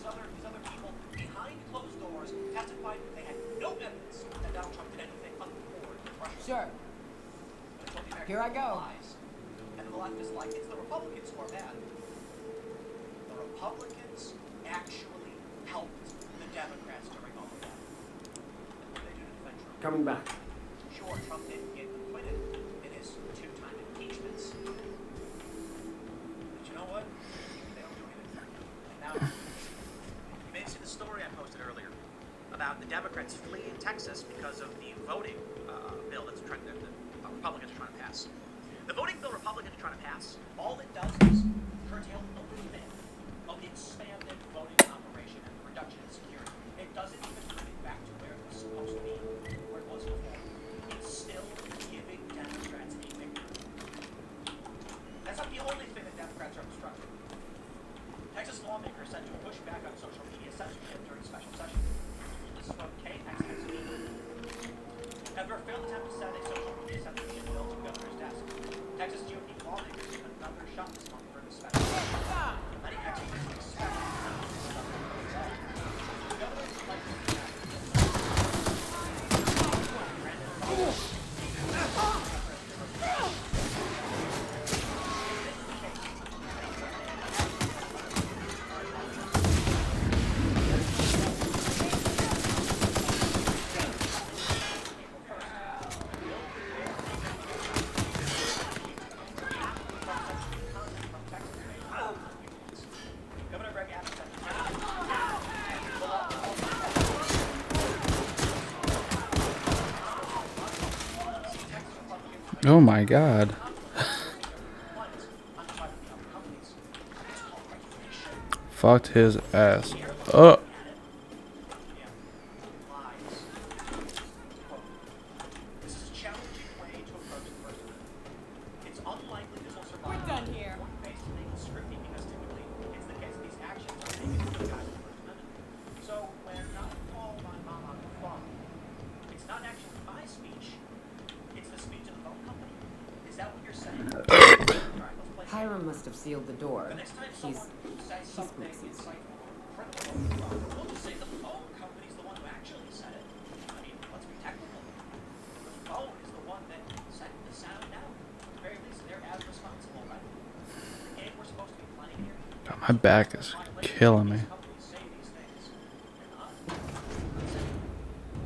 other people behind closed doors testified that they had no evidence that Donald Trump did anything untoward with Russia. Sure. Here I go. And the left is like, it's the Republicans who are bad. The Republicans actually helped the Democrats during all of that. And what did they do to defend Trump? Coming back. Sure, Trump didn't get acquitted in his 2-time impeachments. But you know what? They don't do anything. And now, you may have seen the story I posted earlier about the Democrats fleeing Texas because of the voting bill that's trying to, the Republicans are trying to pass. The voting bill Republicans are trying to pass, all it does is curtail a little bit of the expanded voting operation and the reduction in security. It doesn't even bring it back to where it was supposed to be, where it was before. It's still giving Democrats a victory. That's not the only thing that Democrats are obstructing. Texas lawmakers said to push back on social media censorship during special session. This is from KXXV. After a failed attempt to send a social media censorship bill to the governor's desk, Texas GOP lawmakers took another shot this month for the special session. Many experts expect the governor would like to see that. Oh my God. Fucked his ass up. We're done here. So when I call my mom on the phone, it's not actually my speech. It's the speech of the phone company. Is that what you're saying? All right, let's play. Hiram must have sealed the door. The next time He's someone says something insightful or criminal, we'll just say the phone company's the one who actually said it. I mean, let's be technical. The phone is the one that sent the sound out. At the very least, they're as responsible, right? The game we're supposed to be playing here. God, my back is killing me. Companies say these things. They're not.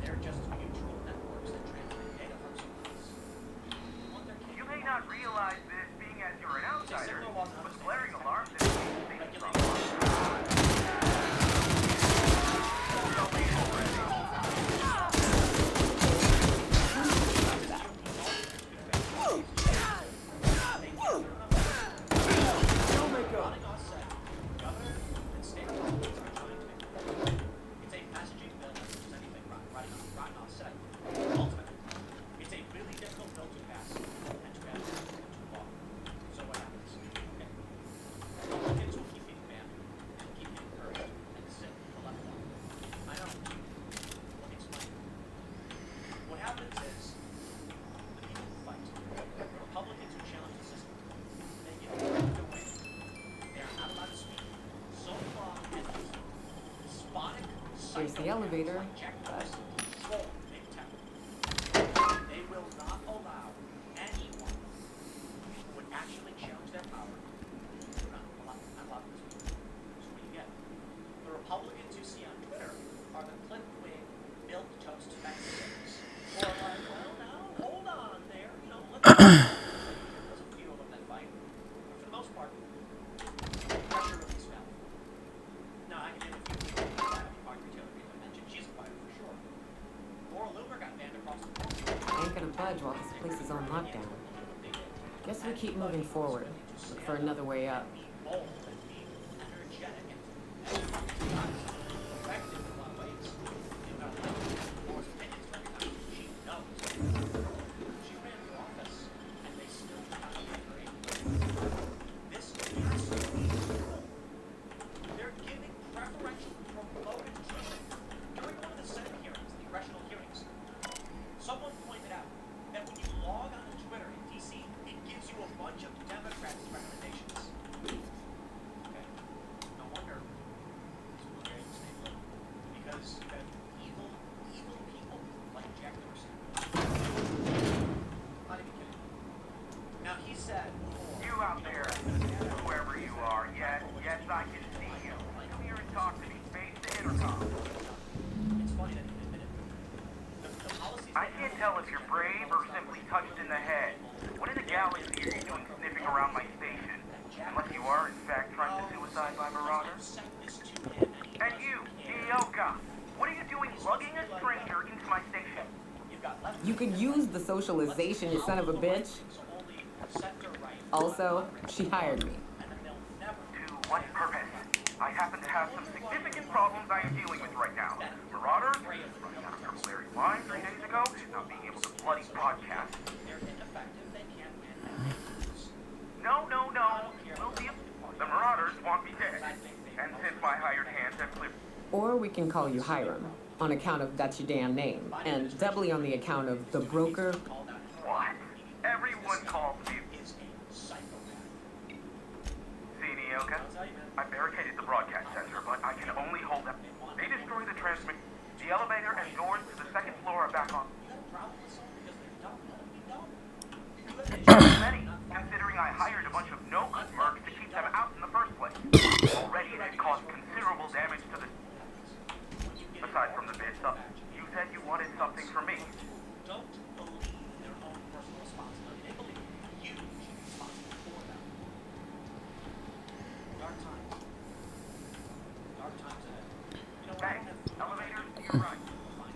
They're just mutual networks that transmit data from someplace. You may not realize this being as you're an outsider, but blaring alarms in It's a messaging bill that does anything rotten offset. Ultimately, it's a really difficult bill to pass and to pass too long. So what happens? Okay. Republicans will keep getting banned and keep getting encouraged and sit the left one. I know. Let me explain. What happens is the people who fight, the Republicans who challenge the system, they get ripped away. They are not allowed to speak so long as these despotic Here's the elevator, but control big tech. They will not allow anyone who would actually challenge their power. They're not allowed to speak. So what do you get? The Republicans you see on Twitter are the clip-wing, milk-toast Mexicans who are like, well, now, hold on there. You know, let's there's a few of them that fight. But for the most part, pressure release valve. Now, I can name a few people that Margaret Taylor Greene I mentioned. She's a fighter for sure. Laura Loomer got banned across the board. ain't gonna budge while this place is on lockdown. Guess we keep moving forward. Look for another way up. Bold and be energetic and effective in a lot of ways. You got Laura's opinions very much. She knows. She ran for office and they still got to get her in. This has to be true. They're giving preferential promoted treatment. During one of the Senate hearings, the congressional hearings, someone pointed out that when you log on to Twitter in DC, it gives you a bunch of Democrats' recommendations. was evil people like Jack Dorsey. Not even kidding. Now he said, You out there, whoever you are, yes, I can see you. Come here and talk to me. Face the intercom. it's funny that he admitted the policies I can't tell if you're brave or simply touched in the head. What in the galaxy are you doing sniffing around my station? Unless you are, in fact, trying to suicide by marauders. And you, Dioka, what are you doing lugging a stranger into my station? You could use the socialization, you son of a bitch. Also, she hired me. To what purpose? I happen to have some significant problems I am dealing with right now. Marauders, running out of capillary wine 3 days ago, not being able to bloody podcast. No. We'll see. The Marauders want me dead. And since my hired hands have cleared... Or we can call you Hiram, on account of that's your damn name, and doubly on the account of the broker. What? Everyone calls me... See, Nyoka? I barricaded the broadcast center, but I can only hold them. They destroy the transmit... The elevator and doors to the second floor are back on. Many, considering I hired a bunch of no-good mercs to keep them out in the first place. Already they've caused considerable damage to the... Aside from the bid stuff, you said you wanted something from me. Don't believe their own personal responsibility. They believe you should be responsible for them. Dark times. Dark times ahead. You know what? Hey, elevator, you're right.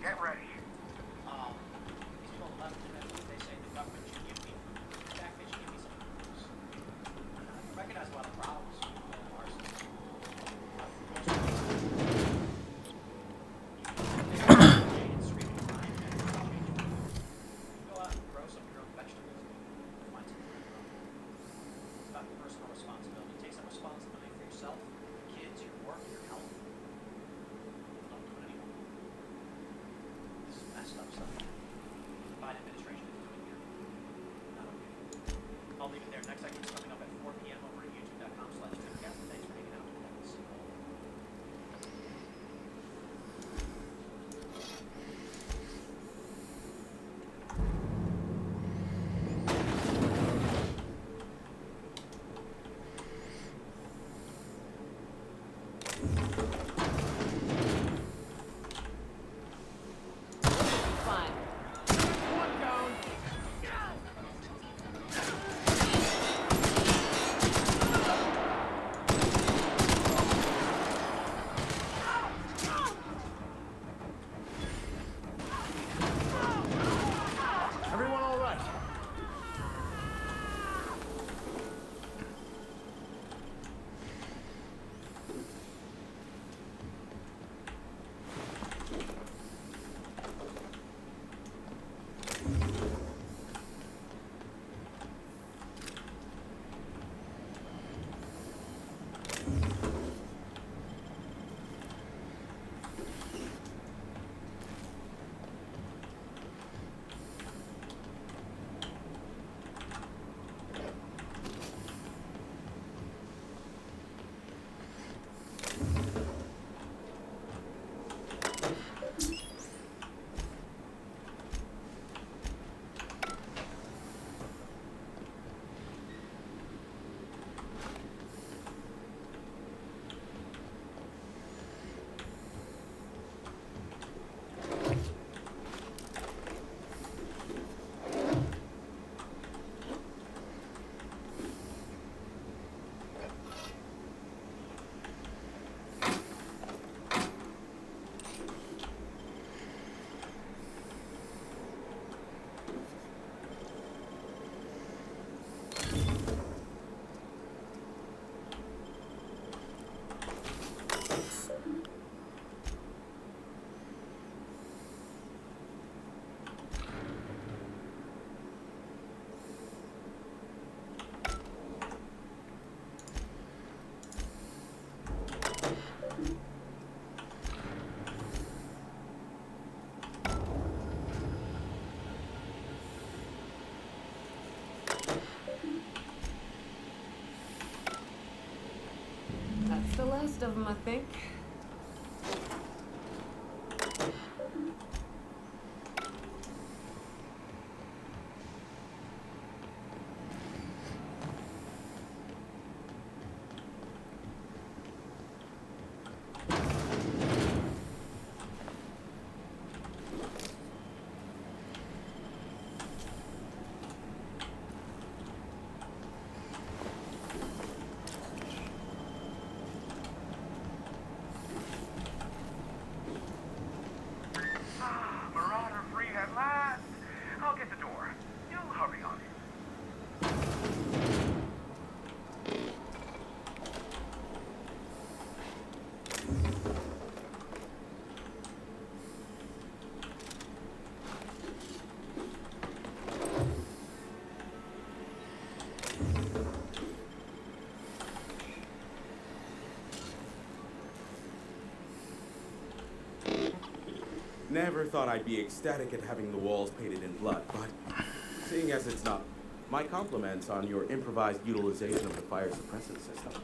Get ready. These people left in it. They say the government should give me food. In fact, they should give me some food. I recognize a lot of problems in ours. Go out and grow some of your own vegetables. Find some food to grow. It's about personal responsibility. Take some responsibility for yourself, your kids, your work, your health. Don't do it anymore. This is messed up stuff. The Biden administration is doing here. Not okay. I'll leave it there. Next segment's coming up at 4 p.m. over at youtube.com/timcast. Thanks for hanging out. See you all. Fine. One down. Everyone all right? That's the last of them, I think. Never thought I'd be ecstatic at having the walls painted in blood, but seeing as it's not, my compliments on your improvised utilization of the fire suppressant system.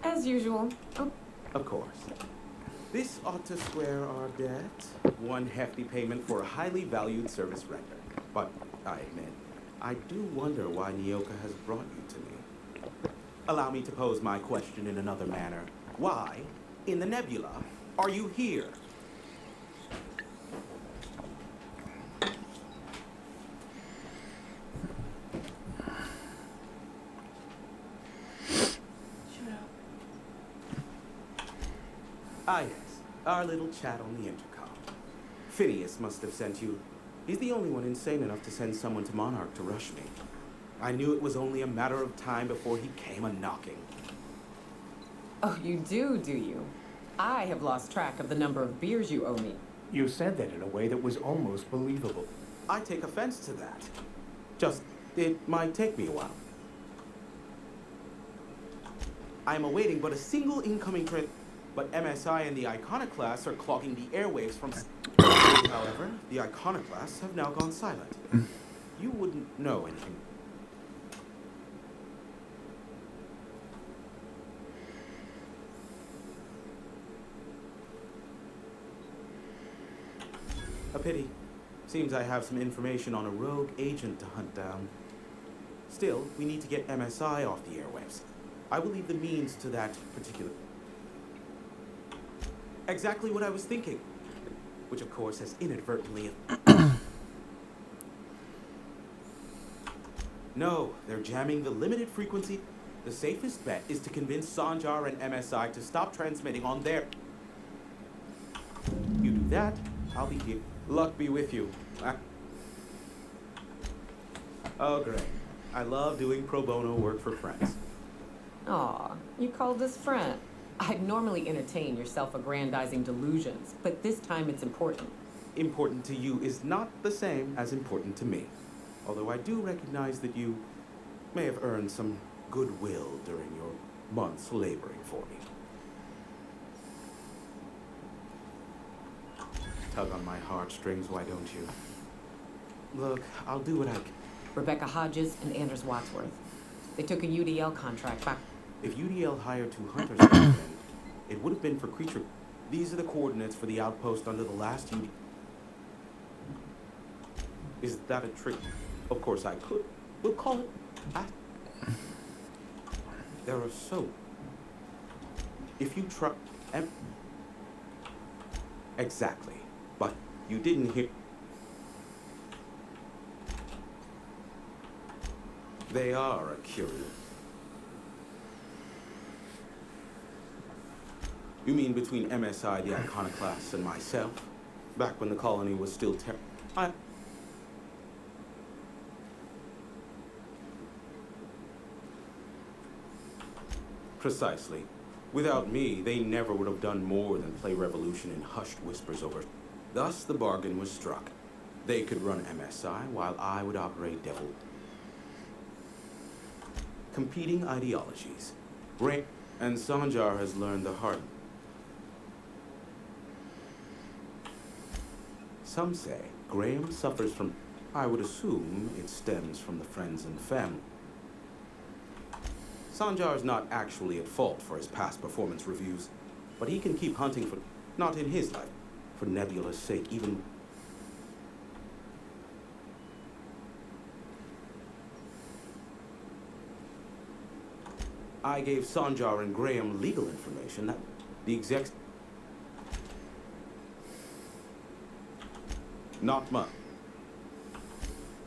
As usual. Oh, Of course. This ought to square our debt. One hefty payment for a highly valued service render. But I admit, I do wonder why Nyoka has brought you to me. Allow me to pose my question in another manner. Why, in the nebula, are you here? Ah, yes. Our little chat on the intercom. Phineas must have sent you. He's the only one insane enough to send someone to Monarch to rush me. I knew it was only a matter of time before he came a-knocking. oh, you do you? I have lost track of the number of beers you owe me. You said that in a way that was almost believable. I take offense to that. Just, it might take me a while. I am awaiting but a single incoming train. But MSI and the Iconoclasts are clogging the airwaves from... However, the Iconoclasts have now gone silent. You wouldn't know anything. A pity. Seems I have some information on a rogue agent to hunt down. Still, we need to get MSI off the airwaves. I will leave the means to that particular... Exactly what I was thinking. Which, of course, has inadvertently... No, they're jamming the limited frequency. The safest bet is to convince Sanjar and MSI to stop transmitting on their... You do that, I'll be here. Luck be with you. Oh, great. I love doing pro bono work for friends. Aw, you called us friend. I'd normally entertain your self-aggrandizing delusions, but this time it's important. Important to you is not the same as important to me. Although I do recognize that you may have earned some goodwill during your months laboring for me. Tug on my heartstrings, why don't you? Look, I'll do what I can. Rebecca Hodges and Anders Wadsworth. They took a UDL contract back. If UDL hired 2 hunters back then, it would have been for creature... These are the coordinates for the outpost under the last UDL. Is that a trick? Of course I could. We'll call it... There are so... If you try... Exactly. But you didn't hear... They are a curious... You mean between MSI, the Iconoclasts, and myself? Back when the colony was still Precisely. Without me, they never would have done more than play revolution in hushed whispers over. Thus, the bargain was struck. They could run MSI, while I would operate Devil. Competing ideologies. Ray and Sanjar has learned the hard. Some say Graham suffers from... I would assume it stems from the friends and family. Sanjar's not actually at fault for his past performance reviews, but he can keep hunting for... Not in his life. For Nebula's sake, even... I gave Sanjar and Graham legal information that the execs... Not much.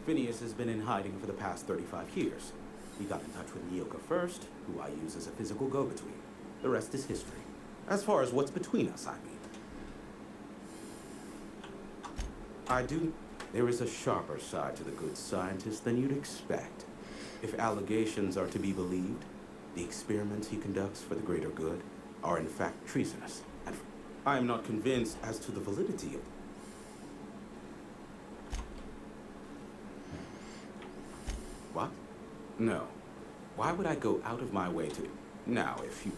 Phineas has been in hiding for the past 35 years. He got in touch with Nyoka first, who I use as a physical go-between. The rest is history. As far as what's between us, I mean. There is a sharper side to the good scientist than you'd expect. If allegations are to be believed, the experiments he conducts for the greater good are in fact treasonous. And I am not convinced as to the validity of... What? No. Why would I go out of my way to... Now, if you...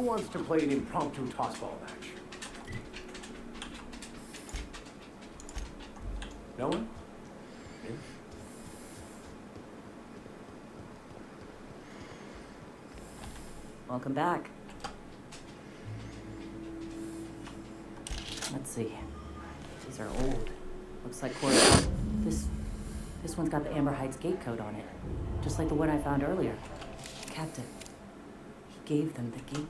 wants to play an impromptu tossball match? No one? Yeah. Welcome back. Let's see. These are old. Looks like quarter. This one's got the Amber Heights gate code on it, just like the one I found earlier. Captain, he gave them the gate.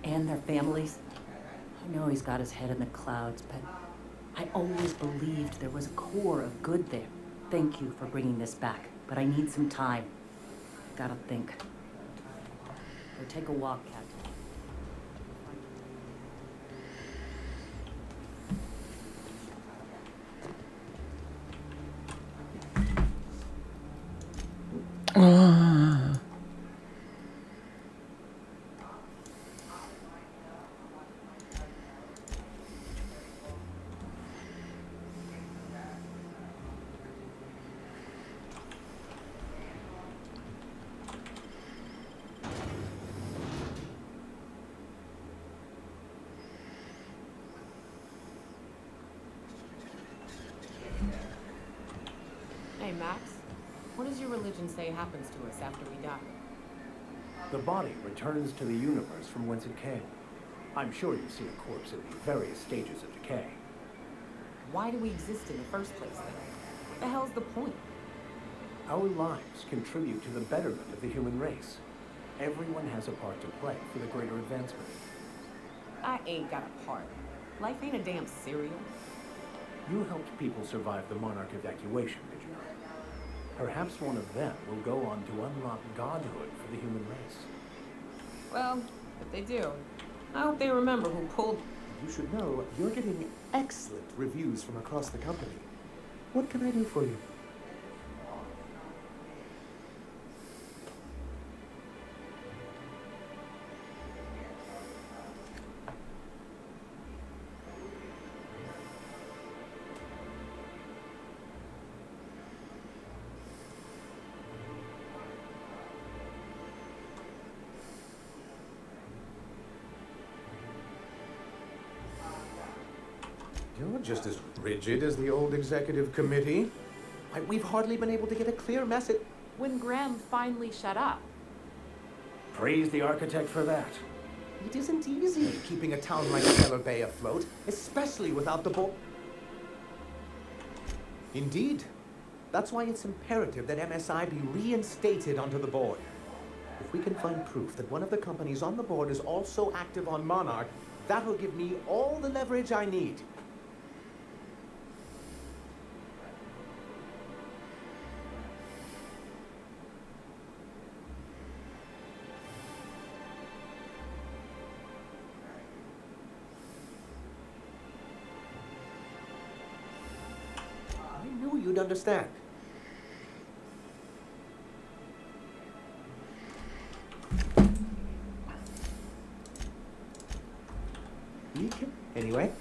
And their families. I know he's got his head in the clouds, but I always believed there was a core of good there. Thank you for bringing this back, but I need some time. Gotta think. Go take a walk, Captain. Hey, Max, what does your religion say happens to us after we die? The body returns to the universe from whence it came. I'm sure you've seen a corpse in the various stages of decay. Why do we exist in the first place, then? What the hell's the point? Our lives contribute to the betterment of the human race. Everyone has a part to play for the greater advancement. I ain't got a part. Life ain't a damn cereal. You helped people survive the Monarch evacuation, did you not? Perhaps one of them will go on to unlock godhood for the human race. Well, if they do, I hope they remember who pulled... You should know you're getting excellent reviews from across the company. What can I do for you? You're just as rigid as the old executive committee. We've hardly been able to get a clear message. When Graham finally shut up. Praise the architect for that. It isn't easy keeping a town like Stellar Bay afloat, especially without the board. Indeed. That's why it's imperative that MSI be reinstated onto the board. If we can find proof that one of the companies on the board is also active on Monarch, that'll give me all the leverage I need. I knew you'd understand. Anyway.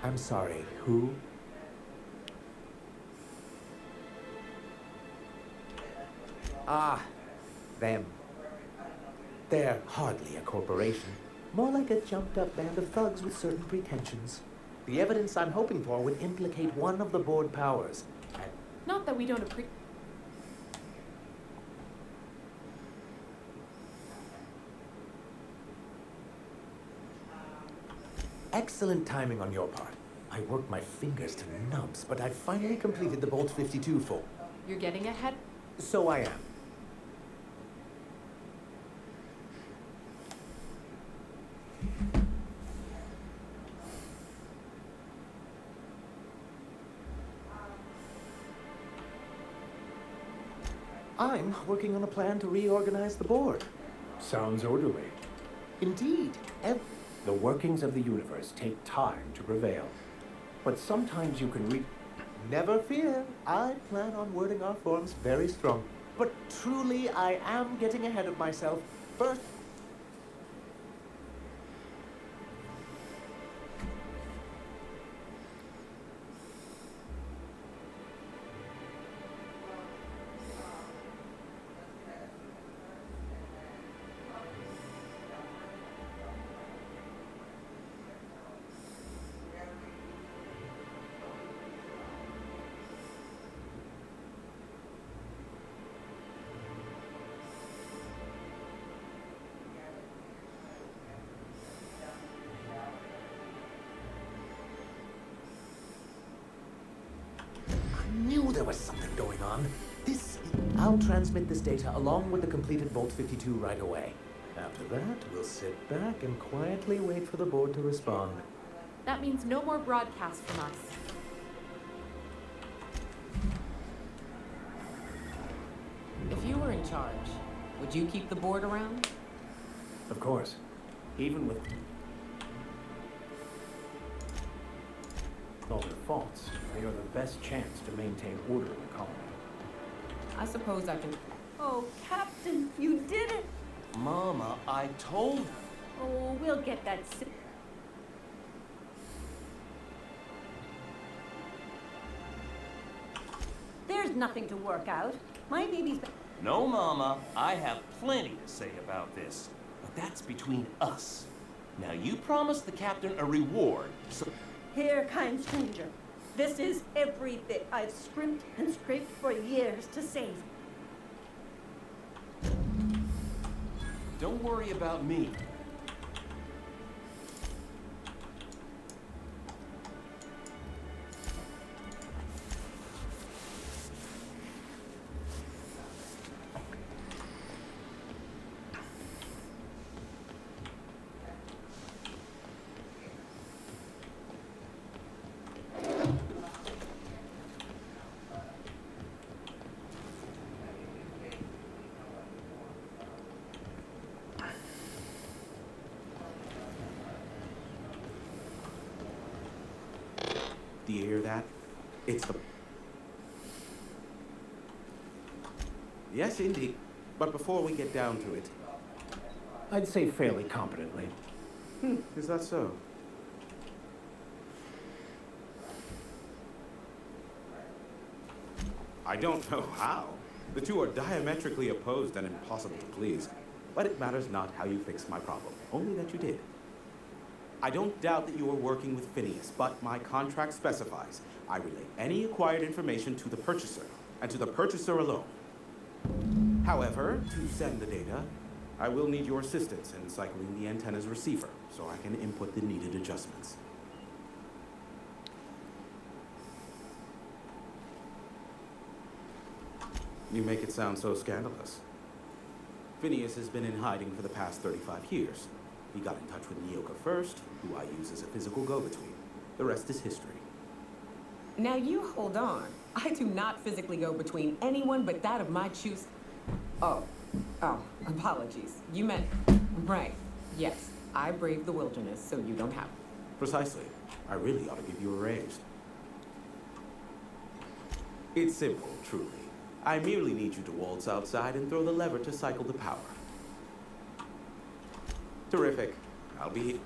I'm sorry, who? Ah, them. They're hardly a corporation. More like a jumped-up band of thugs with certain pretensions. The evidence I'm hoping for would implicate one of the board powers. Not that we don't appreciate... Excellent timing on your part. I worked my fingers to nubs, but I finally completed the Bolt 52 full. You're getting ahead? So I am. I'm working on a plan to reorganize the board. Sounds orderly. Indeed. The workings of the universe take time to prevail. But sometimes you can Never fear. I plan on wording our forms very strong. But truly, I am getting ahead of myself. First, knew there was something going on. I'll transmit this data along with the completed Volt 52 right away. After that, we'll sit back and quietly wait for the board to respond. That means no more broadcasts from us. If you were in charge, would you keep the board around? Of course. Even with all their faults, they are the best chance to maintain order in the colony. I suppose I can... Oh, Captain, you did it! Mama, I told... Oh, we'll get that There's nothing to work out. My baby's... No, Mama, I have plenty to say about this. But that's between us. Now, you promised the captain a reward, so... Here, kind stranger. This is everything I've scrimped and scraped for years to save. Don't worry about me. Do you hear that? It's the... Yes, indeed. But before we get down to it... I'd say fairly competently. Is that so? I don't know how. The two are diametrically opposed and impossible to please. But it matters not how you fixed my problem, only that you did. I don't doubt that you are working with Phineas, but my contract specifies I relay any acquired information to the purchaser, and to the purchaser alone. However, to send the data, I will need your assistance in cycling the antenna's receiver, so I can input the needed adjustments. You make it sound so scandalous. Phineas has been in hiding for the past 35 years. He got in touch with Nyoka first, who I use as a physical go-between. The rest is history. Now you hold on. I do not physically go between anyone but that of my choose. Oh, apologies. You meant, right. Yes, I braved the wilderness, so you don't have. Precisely. I really ought to give you a raise. It's simple, truly. I merely need you to waltz outside and throw the lever to cycle the power. Terrific. I'll be...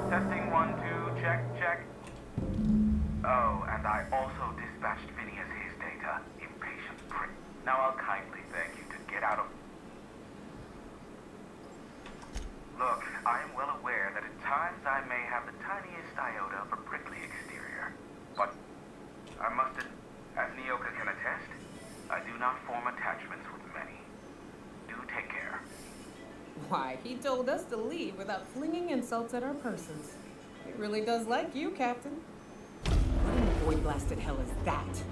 Testing 1, 2, check. Oh, and I also dispatched Phineas his data. Impatient prick. Now I'll kindly beg you to get out of... Look, I am well aware that at times I may have the tiniest iota of a prickly exterior. But I must, as Nyoka can attest, I do not form attachments with many. Do take care. Why, he told us to leave without flinging insults at our persons. He really does like you, Captain. What in the void blasted hell is that?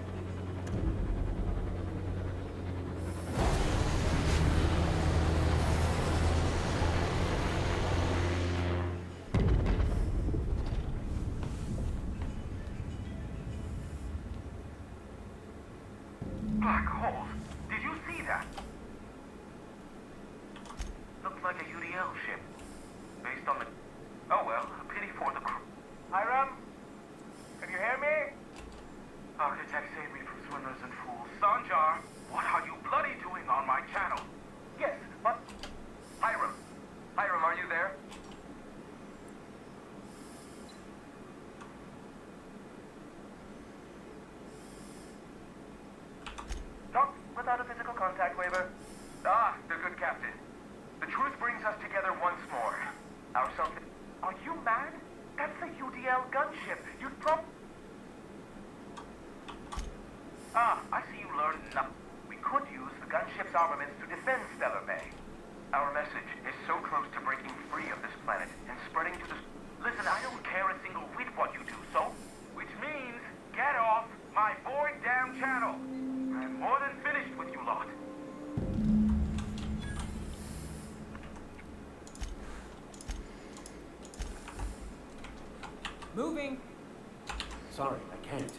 Black holes? Did you see that? Looked like a UDL ship. Based on the... Oh well, a pity for the crew. Hiram? Can you hear me? Architect saved me from swimmers and fools. Sanjar, what are you bloody doing on my channel? Yes, but... Hiram. Hiram, are you there? Not without a physical contact waiver. Ah, the good captain. The truth brings us together once more. Our something... Are you mad? That's a UDL gunship. You'd Ah, I see you learned nothing. We could use the gunship's armaments to defend Stellar Bay. Our message is so close to breaking free of this planet and spreading to the... Listen, I don't care a single whit what you do, so... Which means, get off my void damn channel. I'm more than finished with you lot. Moving. Sorry, I can't.